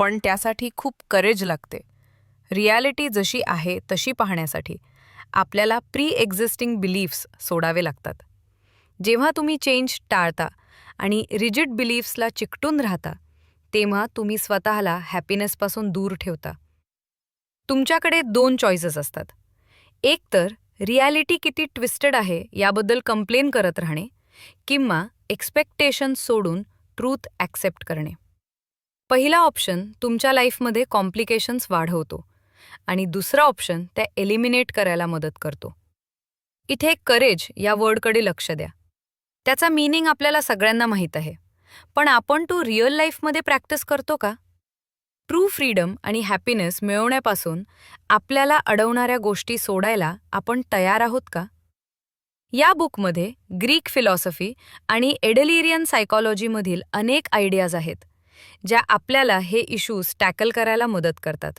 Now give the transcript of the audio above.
पण त्यासाठी खूप करेज लागते. रिॲलिटी जशी आहे तशी पाहण्यासाठी आपल्याला प्री एक्झिस्टिंग बिलीफ्स सोडावे लागतात. जेव्हा तुम्ही चेंज टाळता आणि रिजिड बिलीफ्सला चिकटून राहता, तेव्हा तुम्ही स्वतःला हॅपीनेसपासून दूर ठेवता. तुमच्याकडे 2 चॉईसेस असतात. एक तर रिॲलिटी किती ट्विस्टेड आहे याबद्दल कंप्लेन करत राहणे, किंवा एक्सपेक्टेशन्स सोडून ट्रूथ ॲक्सेप्ट करणे. पहिला ऑप्शन तुमच्या लाईफमध्ये कॉम्प्लिकेशन्स वाढवतो आणि दुसरा ऑप्शन त्या एलिमिनेट करायला मदत करतो. इथे करेज या वर्डकडे लक्ष द्या. त्याचा मीनिंग आपल्याला सगळ्यांना माहीत आहे, पण आपण तो रिअल लाईफमध्ये प्रॅक्टिस करतो का? ट्रू फ्रीडम आणि हॅपीनेस मिळवण्यापासून आपल्याला अडवणाऱ्या गोष्टी सोडायला आपण तयार आहोत का? या बुकमध्ये ग्रीक फिलॉसॉफी आणि एडलेरियन सायकॉलॉजीमधील अनेक आयडियाज आहेत, ज्या आपल्याला हे इश्यूज टॅकल करायला मदत करतात.